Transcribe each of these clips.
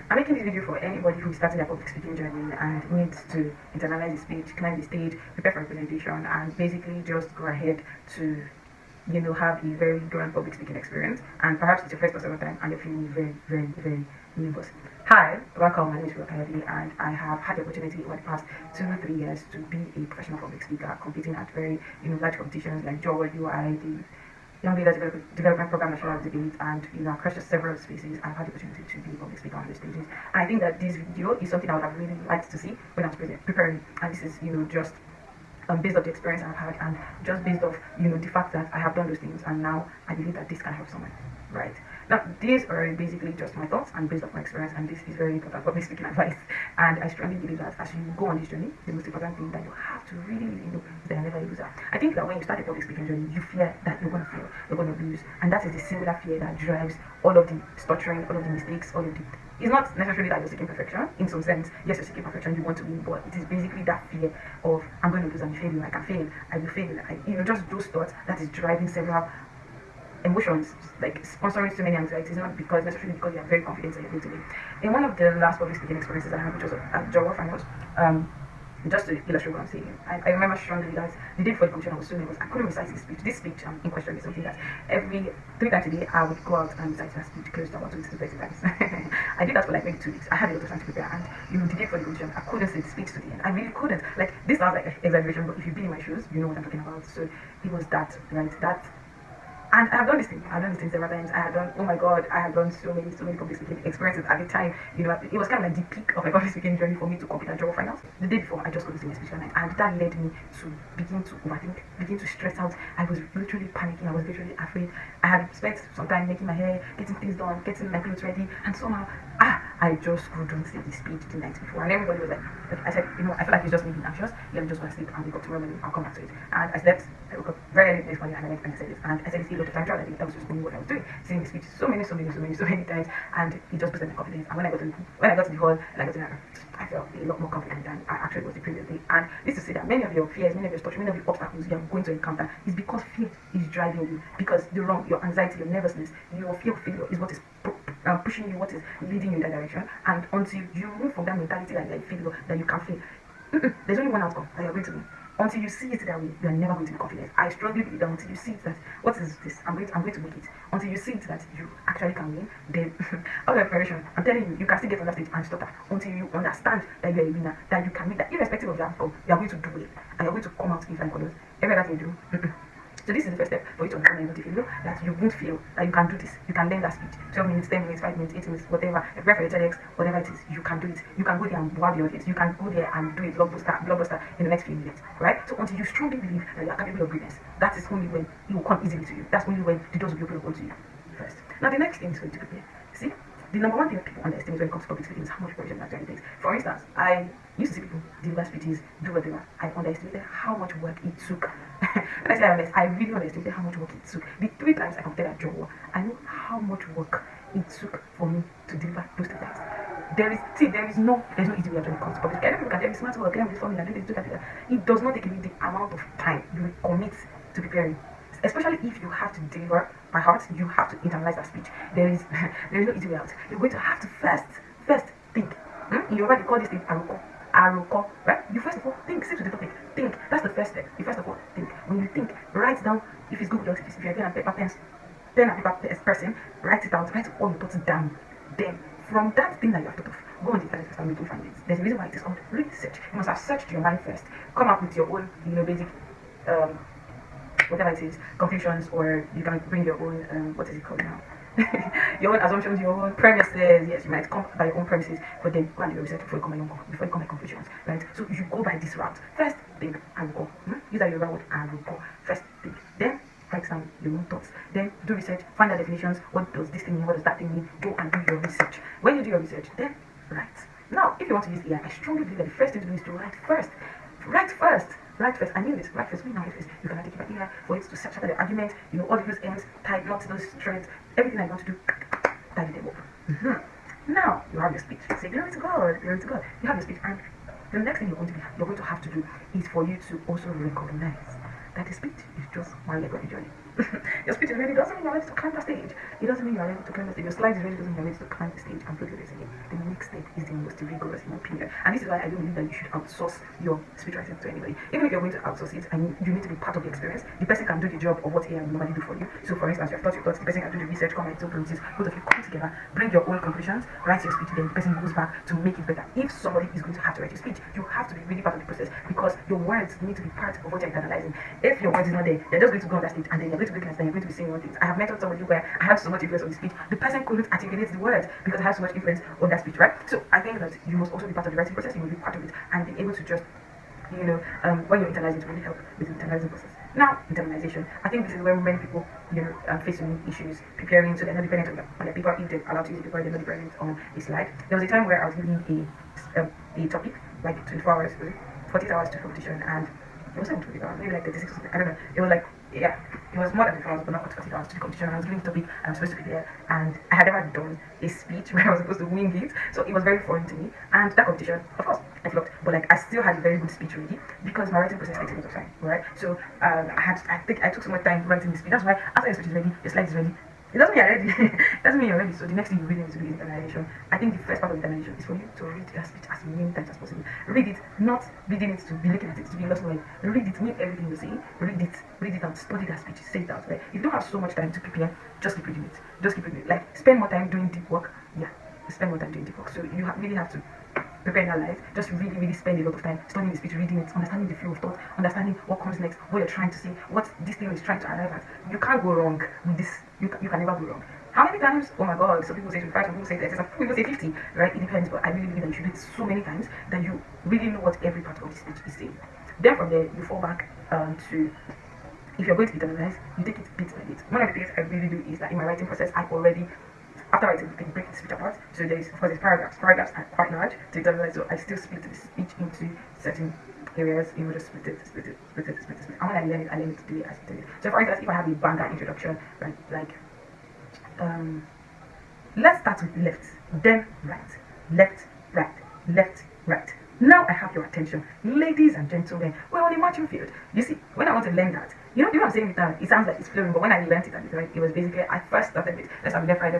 I'm making this video for anybody who is starting their public speaking journey and needs to internalize the speech, climb the stage, prepare for a presentation, and basically just go ahead to, have a very grand public speaking experience. And perhaps it's your first or second time and you're feeling very, very, very nervous. Hi, welcome. My name is Favour Kayode, and I have had the opportunity over the past 2-3 years to be a professional public speaker, competing at very, large competitions like George, UI, the Young Leaders Development Program National Debate, and across just several spaces. I've had the opportunity to be a public speaker on the stages, and I think that this video is something I would have really liked to see when I was preparing. And this is just based off the experience I've had, and just based off the fact that I have done those things, and now I believe that this can help someone. Right now, these are basically just my thoughts and based off my experience, and this is very important public speaking advice. And I strongly believe that as you go on this journey, the most important thing that you have to really know is that you're never a loser. I think that when you start a public speaking journey, you fear that you're going to fail, you're going to lose, and that is the singular fear that drives all of the stuttering, all of the mistakes, all of the. It's not necessarily that you're seeking perfection. In some sense, yes, you're seeking perfection, you want to win, but it is basically that fear of I'm going to lose, I'm failing, I can fail, I will fail. Just those thoughts that is driving several emotions, like sponsoring so many anxieties, not necessarily because you are very confident that you're going to win. In one of the last public speaking experiences I had, which was at Jawa Finals, just to illustrate what I'm saying, I remember strongly that the day before the competition I was so nervous I couldn't recite this speech. This speech in question is something that every 3 times a day I would go out and recite that speech close to about 20 to 30 times. I did that for like maybe 2 weeks. I had a lot of time to prepare, and the day before the competition I couldn't say the speech to the end. I really couldn't. Like, this sounds like exaggeration, but if you've been in my shoes, you know what I'm talking about. So it was that, right? And I have done this thing. I've done this thing several times. I have done, oh my god, I have done so many public speaking experiences at the time. It was kind of like the peak of my public speaking journey for me to compete at Jawa Finals. The day before, I just couldn't say my speech that night, and that led me to begin to overthink, begin to stress out. I was literally panicking. I was literally afraid. I had spent some time making my hair, getting things done, getting my clothes ready, and somehow, I just couldn't say the speech the night before. And everybody was like I said, I feel like it's just me being anxious. Let me just go and sleep and wake up tomorrow morning. I'll come back to it. And I slept. I woke up very early the next morning, and I went and I said this. And I said this a lot of times throughout the day. That was just me what I was doing, saying the speech so many times, and it just boosted my confidence. And when I got to the hall and I got in, I felt a lot more confident than I actually was the previous day. And this is to say that many of your fears, many of your structure, many of your obstacles you are going to encounter is because fear is driving you. Because your anxiety, your nervousness, your fear of failure is what is pushing you, what is leading you in that direction. And until you move from that mentality that you're a failure, that you can fail, there's only one outcome that you're going to win. Until you see it that way, you are never going to be confident. I strongly believe that until you see it that what is this? I'm going to make it. Until you see it that you actually can win, then out of preparation, I'm telling you, you can still get on that stage and stutter until you understand that you're a winner, that you can win, that irrespective of the outcome, you are going to do it, and you're going to come out in flying colors. Every other thing you do. So this is the first step for you to understand that you that you won't fail, that you can do this, you can learn that speech. 12 minutes, 10 minutes, 5 minutes, 8 minutes, whatever. Prepare for your TEDx, whatever it is, you can do it. You can go there and wow the audience. You can go there and do a blockbuster in the next few minutes, right? So until you strongly believe that you are capable of greatness, that is only when it will come easily to you. That's only when the doors will be opened up to you first. Now the next thing is for you to prepare. See? The number one thing that people underestimate when it comes to public speaking is how much preparation that actually takes. For instance, I used to see people deliver speeches, do whatever. I underestimated how much work it took. When I say I really underestimated how much work it took. The 3 times I competed at Jawa, I know how much work it took for me to deliver those 3 times. There's no easy way when it comes to public speaking. Everyone can tell me smart work, this formula, do this, do that. It does not take away the amount of time you will commit to preparing. Especially if you have to deliver by heart, you have to internalize that speech. There is no easy way out. You're going to have to first think. In Yoruba, they call this thing aroko, right? You first of all think, sit with the topic, think. That's the first step. You first of all think. When you think, write down. If it's Google Docs, if you're pen and paper person, write it out. Write all your thoughts down. Then, from that thing that you have thought of, go on the internet and start making findings. There's a reason why it is called research. You must have searched your mind first. Come up with your own, basic. Whatever it is, conclusions, or you can bring your own, what is it called now? Your own assumptions, your own premises. Yes, you might come by your own premises, but then go and do your research before you come by conclusions, right? So you go by this route. First, think and go. Use that your word and go. First, think. Then, write down your own thoughts. Then, do research. Find the definitions. What does this thing mean? What does that thing mean? Go and do your research. When you do your research, then write. Now, if you want to use AI, I strongly believe that the first thing to do is to write first. Write first. I knew this. Write first. We know this. You can take it by ear for it to search after the argument. All the loose ends, type, not those threads. Everything I want to do, type them up. Now you have your speech. Say glory to God. Glory to God. You have your speech, and the next thing you're going to have to do is for you to also recognize that the speech is just one leg of the journey. Your speech is ready doesn't mean you're ready to climb the stage. It doesn't mean you're ready to climb the stage. Your slides is ready doesn't mean you're ready to climb the stage and put this again. The next step is the most rigorous in my opinion. And this is why I don't believe that you should outsource your speech writing to anybody. Even if you're going to outsource it and you need to be part of the experience, the person can do the job of what AI will normally do for you. So for instance, you have thought your thoughts, the person can do the research, come and tell premises, both of you come together, bring your own conclusions, write your speech, then the person goes back to make it better. If somebody is going to have to write your speech, you have to be really part of the process because your words need to be part of what you're internalizing. If your words is not there, they're just going to go on that stage and then you're going to be looking at them, you're going to be saying one thing. I have met somebody where I have so much influence on the speech, the person couldn't articulate the words because I have so much influence on that speech, right? So I think that you must also be part of the writing process, you must be part of it and be able to just, when you're internalizing to really help with the internalizing process. Now, internalization. I think this is where many people, face many issues preparing, so they're not dependent on the paper. If they're allowed to use the paper, they're not dependent on a slide. There was a time where I was given a topic, like 24 hours, 48 hours to competition, and it wasn't 24 hours, maybe like 36 or something. I don't know. It was like, yeah, it was more than 24 hours, but not 48 hours to the competition. I was given the topic, and I was supposed to prepare, and I had never done a speech where I was supposed to wing it, so it was very foreign to me. And that competition, of course, I flopped, but like I still had a very good speech ready because my writing process takes a lot of time, right? So I took so much time writing the speech. That's why after your speech is ready, your slide is ready. It doesn't mean you're ready. It doesn't mean you're ready. So the next thing you really need to do is internalization. I think the first part of internalization is for you to read your speech as many times as possible. Read it, not reading it to be looking at it, to be lost away. Read it, mean everything you say. Read it out, study that speech, say it out, right? If you don't have so much time to prepare, just keep reading it. Just keep reading it. Like spend more time doing deep work. Yeah, spend more time doing deep work. So you really have to prepare in your life, just really spend a lot of time studying the speech, reading it, understanding the flow of thought, understanding what comes next, what you're trying to say, what this thing is trying to arrive at. You can't go wrong with this. You can never go wrong. How many times? Oh my god, some people say 25, some people say 30, some people say 50, right? It depends, but I really believe that you should do it so many times that you really know what every part of the speech is saying. Then from there, you fall back to, if you're going to internalize, you take it bit by bit. One of the things I really do is that in my writing process, I already, after writing, you can break the speech apart. So there is, of course, there's paragraphs. Paragraphs are quite large to internalize, so I still split the speech into certain areas, just split it. And when I learn it to do it as I do it. So for instance, if I have a banger introduction, right, like, let's start with left, then right, left, right, left, right. Now I have your attention, ladies and gentlemen. We're on a marching field. You see, when I want to learn that, you know what I'm saying with that? It sounds like it's flowing, but when I learned it, it was basically, I first started with, let's have left, right,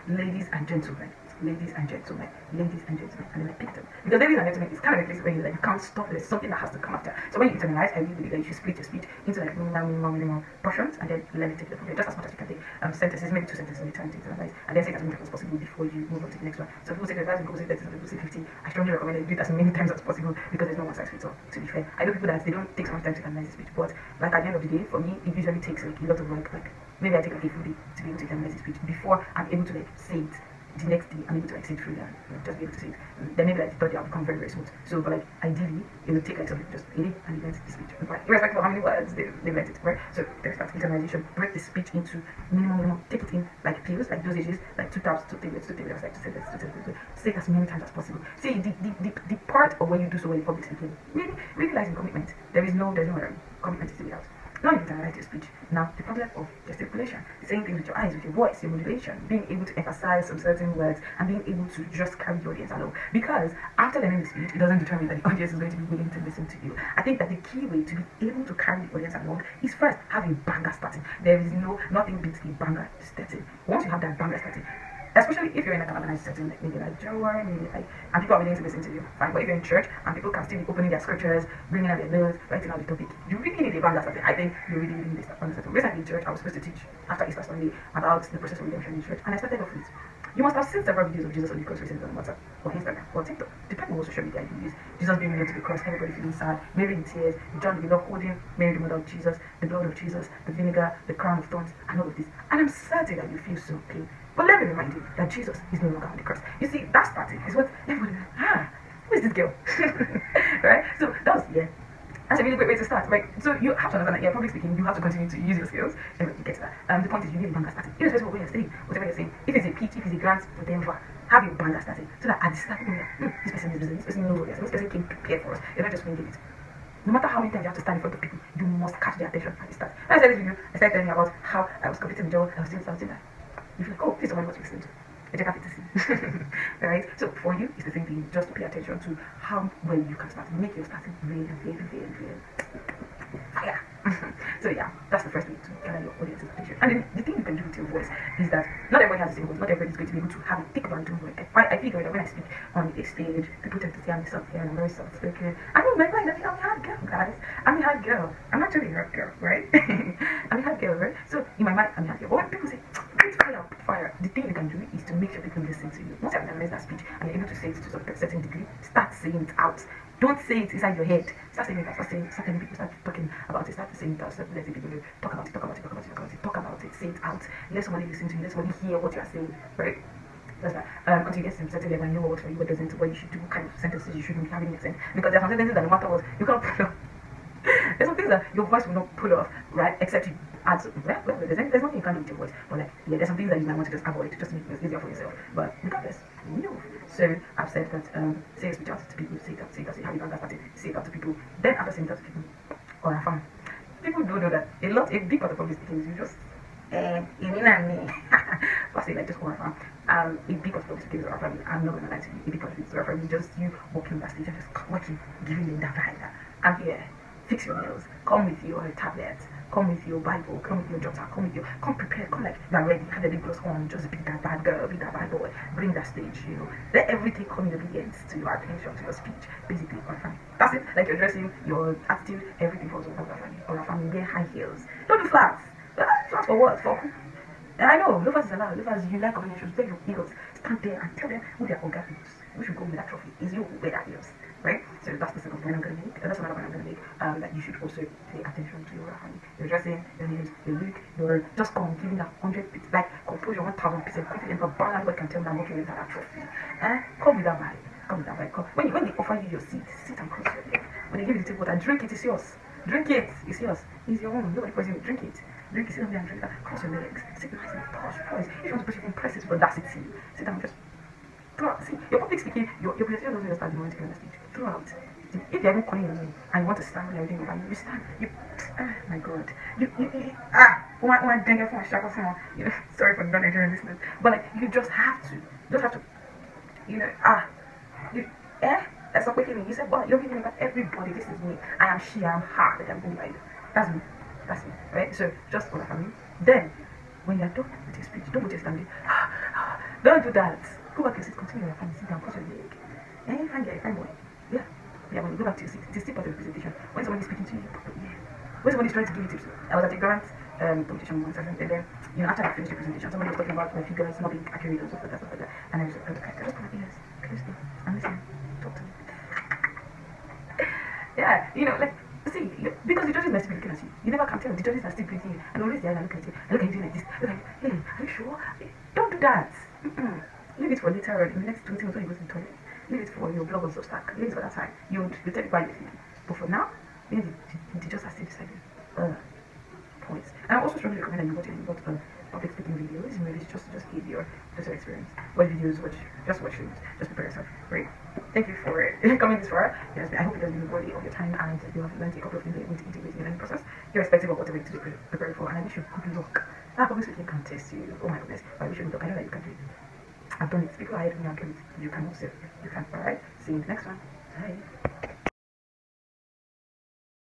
ladies and gentlemen. Ladies and gentlemen, ladies and gentlemen, and then I picked them. Because ladies and gentlemen is kind of a place where you can't stop, there's something that has to come after. So when you internalize, I really believe that you should split your speech into like minimum portions and then let it take it from there, just as much as you can take sentences, maybe 2 sentences at a time to internalize, and then say it as many times as possible before you move on to the next one. So people say 35, people say 30, some people say 50. I strongly recommend that you do it as many times as possible because there's no one size fits all, to be fair. I know people that they don't take so much time to internalize the speech, but like at the end of the day, for me, it usually takes like a lot of work. Like maybe I take like a full day to be able to internalize the speech before I'm able to like say it. The next day, I'm able to like say it through and just be able to say it. Then maybe like the third day I'll become very smooth. So, but like ideally, it will take like something just a day and you learn the speech. But irrespective of how many words they learned it, right? So there's that internalization. Break the speech into minimum, take it in like pills, like dosages, like 2 taps, 2 tablets, like 2 sentences, say it as many times as possible. See the part of when you do so well in public speaking really lies in commitment. There's no commitment is to be out. Now you internalize your speech. Now the problem of gesticulation, saying things with your eyes, with your voice, your modulation, being able to emphasize some certain words and being able to just carry the audience along. Because after learning the speech, it doesn't determine that the audience is going to be willing to listen to you. I think that the key way to be able to carry the audience along is first have a banger starting. There is nothing beats a banger starting. Once you have that banger starting, especially if you're in like an organized setting, like maybe like January, maybe like, and people are willing to listen to you, fine. But if you're in church and people can still be opening their scriptures, bringing out their notes, writing out the topic, you really need a banger starting. I think you really need a banger starting. Recently in church, I was supposed to teach after Easter Sunday about the process of redemption in church, and I started off with, you must have seen several videos of Jesus on the cross recently on WhatsApp or Instagram or TikTok, depending on what social media you use. Jesus being nailed to the cross, everybody feeling sad, Mary in tears, John the beloved holding Mary the mother of Jesus, the blood of Jesus, the vinegar, the crown of thorns, and all of this. And I'm certain that you feel so pain. But let me remind you that Jesus is no longer on the cross. You see, that starting is what everybody who is this girl? Right? So that's a really great way to start, right? So you have to understand that, yeah, public speaking, you have to continue to use your skills and get to that. The point is you need a banger starting. Irrespective of what you're saying, whatever you're saying. If it's a pitch, if it's a grant, whatever, have your banger starting. So that at the start, this person is busy, this person knows what this person came prepared for us. You're not just winging it. No matter how many times you have to stand in front of people, you must catch their attention at the start. When I started this video, I started telling you about how I was completing the job, I was doing something that you feel like, oh, this is somebody what you listen to. I just have to see. Alright? So for you, it's the same thing. Just pay attention to how well you can start. Make your starting really fire. So yeah, that's the first way to gather your audience's attention. And then the thing you can do with your voice is that not everybody has the same voice. Not everybody is going to be able to have a thick baritone voice. I figure that when I speak on a stage, people tend to say I'm soft here and I'm very soft spoken. I don't mind that I'm a hard girl, guys. I'm a hard girl. I'm actually a hard girl, right? I'm a hard girl, right? So in my mind, I'm a hard girl. But when people say put fire, the thing you can do is to make sure people listen to you. Once you have analyzed that speech and you're able to say it to a certain degree, start saying it out. Don't say it inside your head. Start saying it out. Start telling people, start talking about it. Start saying it out. Start letting people talk about it. Say it out. Let somebody listen to you. Let somebody hear what you are saying. Right? That's that. Until you get to a certain level and you know what for you, what doesn't, what you should do, what kind of sentences you shouldn't be having in sense. Because there are some sentences that no matter what, you can't pull off. There's some things that your voice will not pull off, right? Except you add some, well, there's nothing you can do with your voice. But like, yeah, there's some things that you might want to just avoid just to make it easier for yourself. But regardless, no. So I've said that say it out to people, say it out, have you done that party, say it out to people. Then after saying it out to people, or I found people don't know that a big part of public speaking is you just I say like just horrifying. A big part of public speaking is horrifying. I'm not gonna lie to you. A big part of it is horrifying. Just you walking backstage and just walking, giving them that vibe. I'm here. Fix your nails. Come with your tablet. Come with your Bible. Come with your jotter. Come prepared. Come like you're ready. Have the lip gloss on. Just be that bad girl. Be that bad boy. Bring that stage. You know. Let everything come in obedience to your attention, to your speech. Basically, horrifying. That's it. Like your dressing, your attitude, everything falls under horrifying. Horrifying. Wear high heels. Don't do flats. Flats for what? For I know, loafers is allowed. Loafers, you like organizations, wear your heels. Stand there and tell them who their organs. We should go with that trophy. Is you who wear that heels, right? So that's the second point I'm going to make. That's another point I'm going to make. That you should also pay attention to your family. Your dressing, your nails, your look, your just come giving that 100%, like compose your 1000% confidence. But nobody can tell me I'm working with that trophy. Come with that vibe. Come with that vibe. Come. When they offer you your seat, sit and cross your leg. When they give you the table water, drink it. It's yours. Drink it. It's yours. It's your own. Nobody forces you. Drink it. Drink it, sit down there and drink that. Cross your legs. Sit nice and posh. If you want to push it, impress it with audacity. Sit down and just throw out. See, your public speaking, your presentation doesn't just start the moment you get on the stage. Throw out. If you're even calling your name and you want to stand and everything over you stand. My God. One dang it for my shackle someone. Sorry for non-Nigerian listeners. But like, you just have to. That's not making me. You said, but you're giving me about everybody. This is me. I am she, I am her. Like, I'm going like, that's me. That's it, right? So just for the family. Then, when you're done with your speech, don't put your standing. Don't do that. Go back to your seat, continue your family, sit down, cross your leg. And you find your fine boy. Yeah. When you go back to your seat, it is still part of the presentation. When somebody's speaking to you, when somebody's trying to give you tips. I was at a grant competition once, and then, after I finished the presentation, somebody was talking about my figures not being accurate and stuff like that. And I was like, okay, just put my ears closely and listen. Talk to me. Yeah, like, see, because the judges must be looking at you. You never can tell. The judges are still breathing you. And always there and look at you. And look at you like this. Look at you. Hey, are you sure? Don't do that. Leave it for later on. In the next 20 minutes when you go to the toilet. Leave it for your blog on Substack. Leave it for that time. You'll tell you why you're feeling. But for now, the judges are still deciding points. And I also strongly recommend that you watch public speaking videos. Maybe it's just give your experience. Watch videos, just watch films. Just prepare yourself. Right? Thank you for coming this far. Yes, I hope it has been worthy of your time and you have learned a couple of things that you're going to integrate in the learning process, irrespective of whatever you're preparing for. And I wish you good luck. Public speaking can test you. Oh my goodness. But I wish you good luck. I know that you can do it. I've done it. People are ahead of me. You can also. You can. Alright. See you in the next one. Bye.